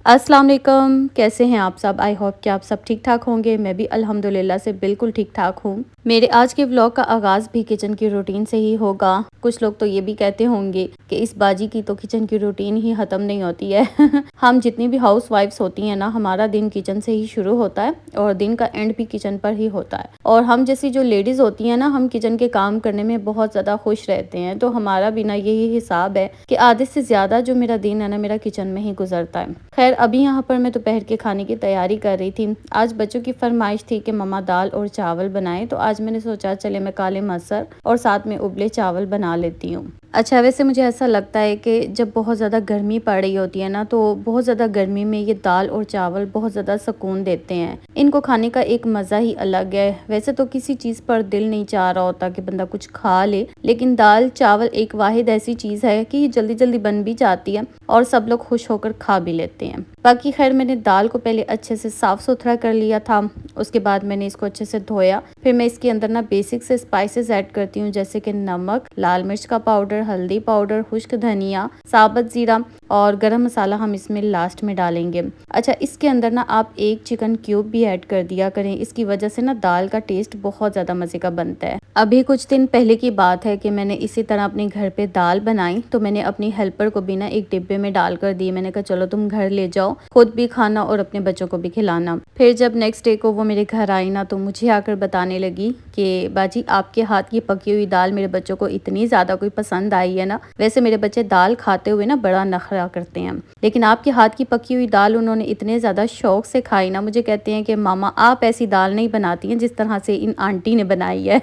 अस्सलाम वालेकुम, कैसे हैं आप सब? आई होप कि आप सब ठीक ठाक होंगे। मैं भी अल्हम्दुलिल्लाह से बिल्कुल ठीक ठाक हूँ। मेरे आज के व्लॉग का आगाज़ भी किचन की रूटीन से ही होगा। कुछ लोग तो ये भी कहते होंगे कि इस बाजी की तो किचन की रूटीन ही ख़त्म नहीं होती है। हम जितनी भी हाउस वाइफ्स होती हैं ना, हमारा दिन किचन से ही शुरू होता है और दिन का एंड भी किचन पर ही होता है। और हम जैसी जो लेडीज़ होती हैं ना, हम किचन के काम करने में बहुत ज़्यादा खुश रहते हैं। तो हमारा भी ना यही हिसाब है कि आधे से ज़्यादा जो मेरा दिन है ना, मेरा किचन में ही गुजरता है। खैर अभी यहाँ पर मैं दोपहर के खाने की तैयारी कर रही थी। आज बच्चों की फरमाइश थी कि मम्मा दाल और चावल बनाएं, तो आज मैंने सोचा चले मैं काले मसर और साथ में उबले चावल बना लेती हूँ। अच्छा, वैसे मुझे ऐसा लगता है कि जब बहुत ज़्यादा गर्मी पड़ रही होती है ना, तो बहुत ज़्यादा गर्मी में ये दाल और चावल बहुत ज़्यादा सुकून देते हैं। इनको खाने का एक मज़ा ही अलग है। वैसे तो किसी चीज़ पर दिल नहीं चाह रहा होता कि बंदा कुछ खा ले, लेकिन दाल चावल एक वाहिद ऐसी चीज़ है कि जल्दी जल्दी बन भी जाती है और सब लोग खुश होकर खा भी लेते हैं। बाकी खैर मैंने दाल को पहले अच्छे से साफ़ सुथरा कर लिया था। उसके बाद मैंने इसको अच्छे से धोया। फिर मैं इसके अंदर ना बेसिक से स्पाइसेस ऐड करती हूँ, जैसे कि नमक, लाल मिर्च का पाउडर, हल्दी पाउडर, खुश्क धनिया, साबुत ज़ीरा और गरम मसाला हम इसमें लास्ट में डालेंगे। अच्छा, इसके अंदर ना आप एक चिकन क्यूब भी ऐड कर दिया करें। इसकी वजह से ना दाल का टेस्ट बहुत ज़्यादा मज़े का बनता है। अभी कुछ दिन पहले की बात है कि मैंने इसी तरह अपने घर पे दाल बनाई, तो मैंने अपनी हेल्पर को भी ना एक डिब्बे में डाल कर दी। मैंने कहा चलो तुम घर ले जाओ, खुद भी खाना और अपने बच्चों को भी खिलाना। फिर जब नेक्स्ट डे को वो मेरे घर आई ना, तो मुझे आकर बताने लगी कि बाजी आपके हाथ की पकी हुई दाल मेरे बच्चों को इतनी ज़्यादा कोई पसंद आई है ना। वैसे मेरे बच्चे दाल खाते हुए ना बड़ा नखरा करते हैं, लेकिन आपके हाथ की पकी हुई दाल उन्होंने इतने ज़्यादा शौक से खाई ना, मुझे कहते हैं कि मामा आप ऐसी दाल नहीं बनाती हैं जिस तरह से इन आंटी ने बनाई है।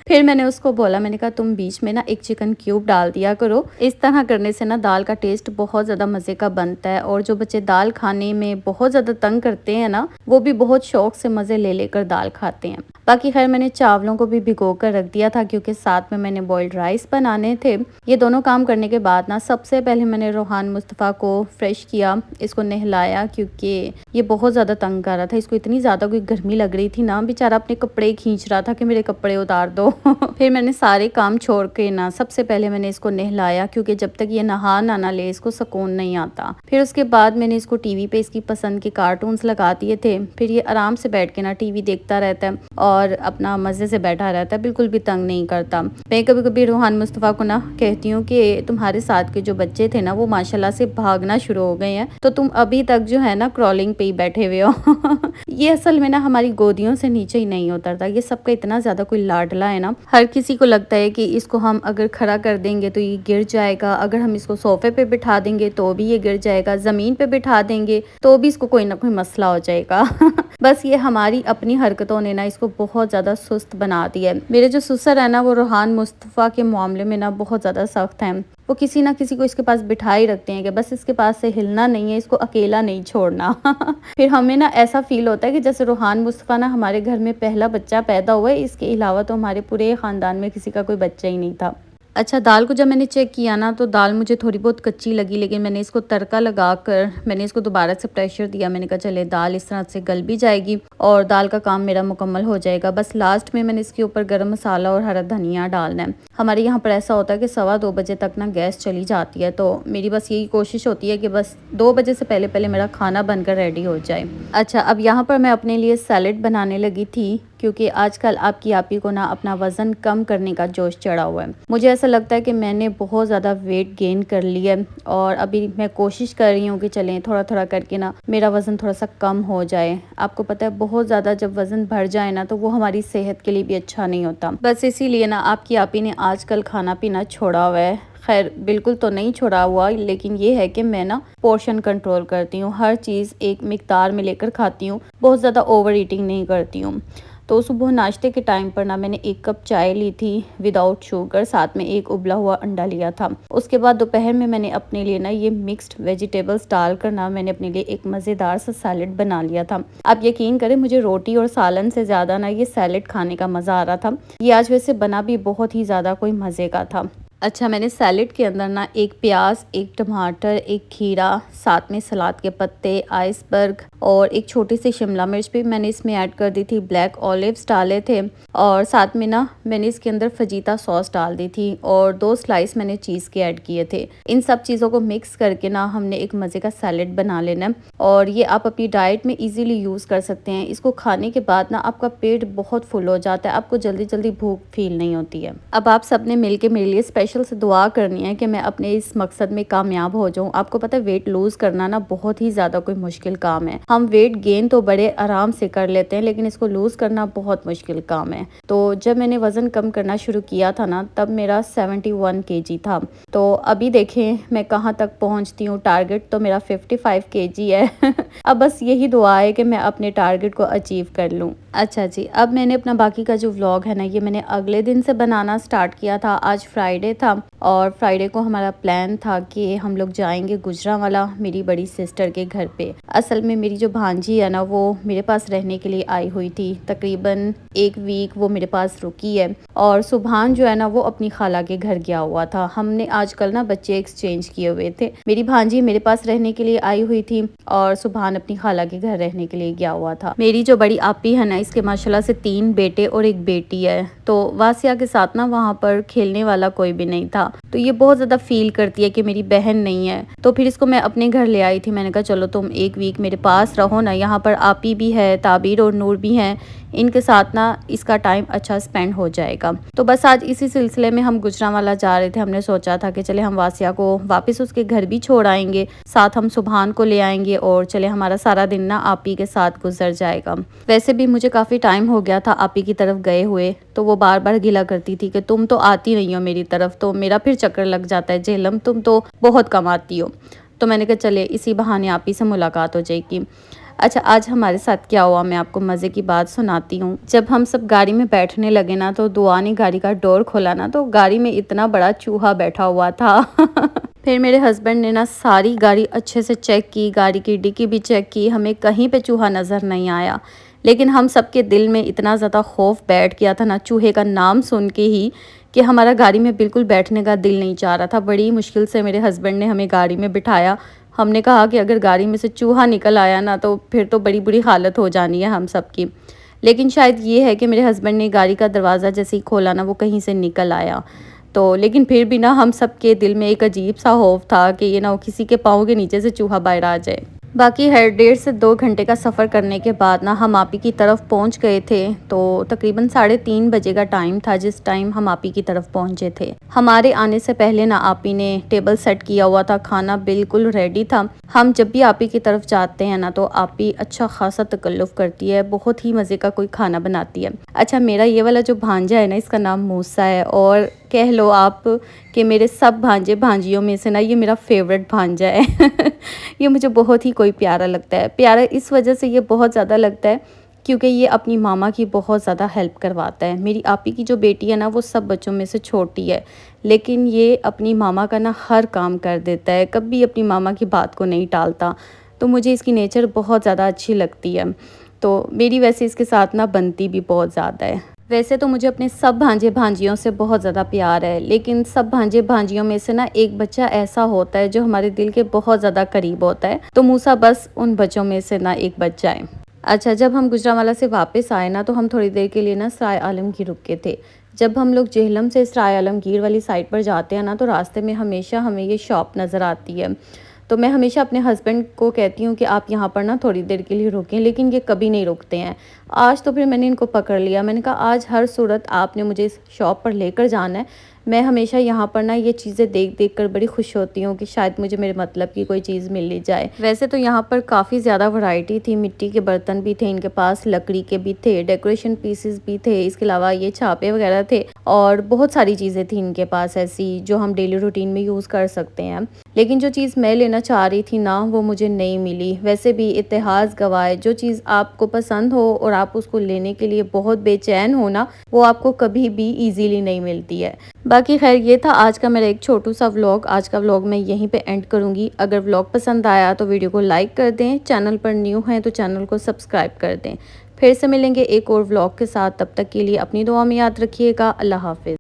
फिर मैंने उसको बोला, मैंने कहा तुम बीच में ना एक चिकन क्यूब डाल दिया करो। इस तरह करने से ना दाल का टेस्ट बहुत ज़्यादा मज़े का बनता है। और जो बच्चे दाल खाने में बहुत ज़्यादा तंग करते हैं ना, वो भी बहुत शौक से मज़े ले लेकर दाल खाते हैं। बाकी खैर मैंने चावलों को भी भिगो कर रख दिया था, क्योंकि साथ में मैंने बॉइल्ड राइस बनाने थे। ये दोनों काम करने के बाद ना सबसे पहले मैंने रोहान मुस्तफ़ा को फ्रेश किया, इसको नहलाया, क्योंकि ये बहुत ज़्यादा तंग कर रहा था। इसको इतनी ज़्यादा कोई गर्मी लग रही थी ना, बेचारा अपने कपड़े खींच रहा था कि मेरे कपड़े उतार दो। फिर मैंने सारे काम छोड़ के ना सबसे पहले मैंने इसको नहलाया, क्योंकि जब तक ये नहा ना ले इसको सुकून नहीं आता। फिर उसके बाद मैंने इसको टीवी पे इसकी पसंद के कार्टून्स लगा दिए थे। फिर ये आराम से बैठ के ना टीवी देखता रहता है और अपना मज़े से बैठा रहता है, बिल्कुल भी तंग नहीं करता। मैं कभी कभी रोहान मुस्तफ़ा को ना कहती हूँ कि तुम्हारे साथ के जो बच्चे थे ना, वो माशाल्लाह से भागना शुरू हो गए हैं, तो तुम अभी तक जो है ना क्रॉलिंग पे ही बैठे हुए हो। ये असल में ना हमारी गोदियों से नीचे ही नहीं उतरता। ये सबका इतना ज़्यादा कोई लाडला है ना, हर किसी को लगता है कि इसको हम अगर खड़ा कर देंगे तो ये गिर जाएगा, अगर हम इसको सोफे पे बिठा देंगे तो भी ये गिर जाएगा, ज़मीन पे बिठा देंगे तो भी इसको कोई ना कोई मसला हो जाएगा। बस ये हमारी अपनी हरकतों ने ना इसको बहुत ज़्यादा सुस्त बना दिया है। मेरे जो ससुर है ना, वो रोहान मुस्तफ़ा के मामले में ना बहुत ज़्यादा सख्त हैं। वो किसी ना किसी को इसके पास बिठा ही रखते हैं कि बस इसके पास से हिलना नहीं है, इसको अकेला नहीं छोड़ना। फिर हमें ना ऐसा फील होता है कि जैसे रोहान मुस्तफ़ा ना हमारे घर में पहला बच्चा पैदा हुआ है, इसके अलावा तो हमारे पूरे ख़ानदान में किसी का कोई बच्चा ही नहीं था। अच्छा, दाल को जब मैंने चेक किया ना, तो दाल मुझे थोड़ी बहुत कच्ची लगी, लेकिन मैंने इसको तड़का लगाकर मैंने इसको दोबारा से प्रेशर दिया। मैंने कहा चले दाल इस तरह से गल भी जाएगी और दाल का काम मेरा मुकम्मल हो जाएगा। बस लास्ट में मैंने इसके ऊपर गरम मसाला और हरा धनिया डालना है। हमारे यहाँ पर ऐसा होता है कि 2:15 बजे तक ना गैस चली जाती है, तो मेरी बस यही कोशिश होती है कि बस 2 बजे से पहले पहले मेरा खाना बनकर रेडी हो जाए। अच्छा, अब यहाँ पर मैं अपने लिए सैलेड बनाने लगी थी, क्योंकि आजकल आपकी आपी को ना अपना वज़न कम करने का जोश चढ़ा हुआ है। मुझे ऐसा लगता है कि मैंने बहुत ज़्यादा वेट गेन कर लिया है और अभी मैं कोशिश कर रही हूँ कि चलें थोड़ा थोड़ा करके ना मेरा वज़न थोड़ा सा कम हो जाए। आपको पता है बहुत ज़्यादा जब वज़न बढ़ जाए ना, तो वो हमारी सेहत के लिए भी अच्छा नहीं होता। बस इसीलिए ना आपकी आपी ने आजकल खाना पीना छोड़ा हुआ है। खैर बिल्कुल तो नहीं छोड़ा हुआ, लेकिन ये है कि मैं ना पोर्शन कंट्रोल करती हूँ, हर चीज़ एक मिकदार में लेकर खाती हूँ, बहुत ज़्यादा ओवर ईटिंग नहीं करती हूँ। तो सुबह नाश्ते के टाइम पर ना मैंने 1 कप चाय ली थी विदाउट शुगर, साथ में एक उबला हुआ अंडा लिया था। उसके बाद दोपहर में मैंने अपने लिए ना ये मिक्स्ड वेजिटेबल्स डालकर ना मैंने अपने लिए एक मज़ेदार सा सैलेड बना लिया था। आप यकीन करें, मुझे रोटी और सालन से ज़्यादा ना ये सैलेड खाने का मज़ा आ रहा था। ये आज वैसे बना भी बहुत ही ज़्यादा कोई मज़े का था। अच्छा, मैंने सैलेड के अंदर ना एक प्याज, एक टमाटर, एक खीरा, साथ में सलाद के पत्ते, आइसबर्ग और एक छोटी सी शिमला मिर्च भी मैंने इसमें ऐड कर दी थी। ब्लैक ऑलिव्स डाले थे और साथ में ना मैंने इसके अंदर फजीता सॉस डाल दी थी और 2 स्लाइस मैंने चीज़ के ऐड किए थे। इन सब चीज़ों को मिक्स करके ना हमने एक मज़े का सैलेड बना लेना है और ये आप अपनी डाइट में ईज़िली यूज़ कर सकते हैं। इसको खाने के बाद ना आपका पेट बहुत फुल हो जाता है, आपको जल्दी जल्दी भूख फील नहीं होती है। अब आप सब ने मिल के मेरे लिए स्पेशल से दुआ करनी है कि मैं अपने इस मकसद में कामयाब हो जाऊं। आपको पता है वेट लूज करना ना बहुत ही ज़्यादा कोई मुश्किल काम है। हम वेट गेन तो बड़े आराम से कर लेते हैं लेकिन इसको लूज करना बहुत मुश्किल काम है। तो जब मैंने वज़न कम करना शुरू किया था ना तब मेरा 71 kg था। तो अभी देखें मैं कहाँ तक पहुँचती हूँ। टारगेट तो मेरा 55 kg है अब बस यही दुआ है कि मैं अपने टारगेट को अचीव कर लूँ। अच्छा जी, अब मैंने अपना बाकी का जो व्लॉग है ना ये मैंने अगले दिन से बनाना स्टार्ट किया था। आज फ्राइडे था और फ्राइडे को हमारा प्लान था कि हम लोग जाएंगे गुजरांवाला मेरी बड़ी सिस्टर के घर पे। असल में मेरी जो भांजी है ना वो मेरे पास रहने के लिए आई हुई थी। तकरीबन 1 वीक वो मेरे पास रुकी है और सुभान जो है ना वो अपनी खाला के घर गया हुआ था। हमने आजकल ना बच्चे एक्सचेंज किए हुए थे। मेरी भांजी मेरे पास रहने के लिए आई हुई थी और सुभान अपनी खाला के घर रहने के लिए गया हुआ था। मेरी जो बड़ी आपी है ना इसके माशाल्लाह से 3 बेटे और 1 बेटी है। तो वासिया के साथ ना वहाँ पर खेलने वाला कोई भी नहीं था तो ये बहुत ज़्यादा फील करती है कि मेरी बहन नहीं है। तो फिर इसको मैं अपने घर ले आई थी। मैंने कहा चलो तुम 1 वीक मेरे पास रहो ना, यहाँ पर आपी भी है, ताबीर और नूर भी हैं, इनके साथ ना इसका टाइम अच्छा स्पेंड हो जाएगा। तो बस आज इसी सिलसिले में हम गुजरांवाला जा रहे थे। हमने सोचा था कि चले हम वासिया को वापस उसके घर भी छोड़ आएंगे, साथ हम सुभान को ले आएंगे और चले हमारा सारा दिन ना आपी के साथ गुजर जाएगा। वैसे भी मुझे काफ़ी टाइम हो गया था आपी की तरफ गए हुए, तो वो बार बार गिला करती थी कि तुम तो आती नहीं हो मेरी तरफ, तो मेरा फिर चक्कर लग जाता है। झेलम तुम तो बहुत कम आती हो। तो मैंने कहा चले इसी बहाने आपी से मुलाकात हो जाएगी। अच्छा, आज हमारे साथ क्या हुआ मैं आपको मज़े की बात सुनाती हूँ। जब हम सब गाड़ी में बैठने लगे ना तो दुआ ने गाड़ी का डोर खोला ना तो गाड़ी में इतना बड़ा चूहा बैठा हुआ था फिर मेरे हस्बैंड ने ना सारी गाड़ी अच्छे से चेक की, गाड़ी की डिक्की भी चेक की, हमें कहीं पे चूहा नज़र नहीं आया। लेकिन हम सबके दिल में इतना ज़्यादा खौफ बैठ गया था ना चूहे का नाम सुन के ही कि हमारा गाड़ी में बिल्कुल बैठने का दिल नहीं चाह रहा था। बड़ी मुश्किल से मेरे हस्बैंड ने हमें गाड़ी में बिठाया। हमने कहा कि अगर गाड़ी में से चूहा निकल आया ना तो फिर तो बड़ी बुरी हालत हो जानी है हम सब की। लेकिन शायद ये है कि मेरे हस्बैंड ने गाड़ी का दरवाज़ा जैसे ही खोला ना वो कहीं से निकल आया। तो लेकिन फिर भी ना हम सब के दिल में एक अजीब सा खौफ था कि ये ना किसी के पाँव के नीचे से चूहा बाहर आ जाए। बाकी है 1.5 से 2 घंटे का सफ़र करने के बाद ना हम आपी की तरफ पहुंच गए थे। तो तकरीबन 3:30 बजे का टाइम था जिस टाइम हम आपी की तरफ पहुंचे थे। हमारे आने से पहले ना आपी ने टेबल सेट किया हुआ था, खाना बिल्कुल रेडी था। हम जब भी आपी की तरफ जाते हैं ना तो आपी अच्छा खासा तकल्लुफ़ करती है, बहुत ही मज़े का कोई खाना बनाती है। अच्छा, मेरा ये वाला जो भांजा है ना इसका नाम मूसा है और कह लो आप कि मेरे सब भांजे भांजियों में से ना ये मेरा फेवरेट भांजा है ये मुझे बहुत ही कोई प्यारा लगता है। प्यारा इस वजह से ये बहुत ज़्यादा लगता है क्योंकि ये अपनी मामा की बहुत ज़्यादा हेल्प करवाता है। मेरी आपी की जो बेटी है ना वो सब बच्चों में से छोटी है लेकिन ये अपनी मामा का ना हर काम कर देता है, कभी अपनी मामा की बात को नहीं टालता। तो मुझे इसकी नेचर बहुत ज़्यादा अच्छी लगती है। तो मेरी वैसे इसके साथ ना बनती भी बहुत ज़्यादा है। वैसे तो मुझे अपने सब भांजे भांजियों से बहुत ज़्यादा प्यार है लेकिन सब भांजे भांजियों में से ना एक बच्चा ऐसा होता है जो हमारे दिल के बहुत ज़्यादा करीब होता है। तो मूसा बस उन बच्चों में से ना एक बच्चा है। अच्छा, जब हम गुजरांवाला से वापस आए ना तो हम थोड़ी देर के लिए ना सराय आलमगीर रुके थे। जब हम लोग जेहलम से सराय आलमगीर वाली साइड पर जाते हैं ना तो रास्ते में हमेशा हमें ये शॉप नज़र आती है। तो मैं हमेशा अपने हस्बैंड को कहती हूँ कि आप यहाँ पर ना थोड़ी देर के लिए रुकें, लेकिन ये कभी नहीं रुकते हैं। आज तो फिर मैंने इनको पकड़ लिया। मैंने कहा आज हर सूरत आपने मुझे इस शॉप पर लेकर जाना है। मैं हमेशा यहाँ पर ना ये चीज़ें देख देख कर बड़ी खुश होती हूँ कि शायद मुझे मेरे मतलब की कोई चीज़ मिल ली जाए। वैसे तो यहाँ पर काफ़ी ज़्यादा वैरायटी थी, मिट्टी के बर्तन भी थे इनके पास, लकड़ी के भी थे, डेकोरेशन पीसेस भी थे, इसके अलावा ये छापे वगैरह थे और बहुत सारी चीज़ें थी इनके पास ऐसी जो हम डेली रूटीन में यूज़ कर सकते हैं। लेकिन जो चीज़ मैं लेना चाह रही थी ना वो मुझे नहीं मिली। वैसे भी इतिहास गवाह जो चीज़ आपको पसंद हो और आप उसको लेने के लिए बहुत बेचैन हो ना वो आपको कभी भी ईजीली नहीं मिलती है। बाकी खैर ये था आज का मेरा एक छोटू सा व्लॉग। आज का व्लॉग मैं यहीं पे एंड करूँगी। अगर व्लॉग पसंद आया तो वीडियो को लाइक कर दें, चैनल पर न्यू हैं तो चैनल को सब्सक्राइब कर दें। फिर से मिलेंगे एक और व्लॉग के साथ, तब तक के लिए अपनी दुआ में याद रखिएगा। अल्लाह हाफिज़।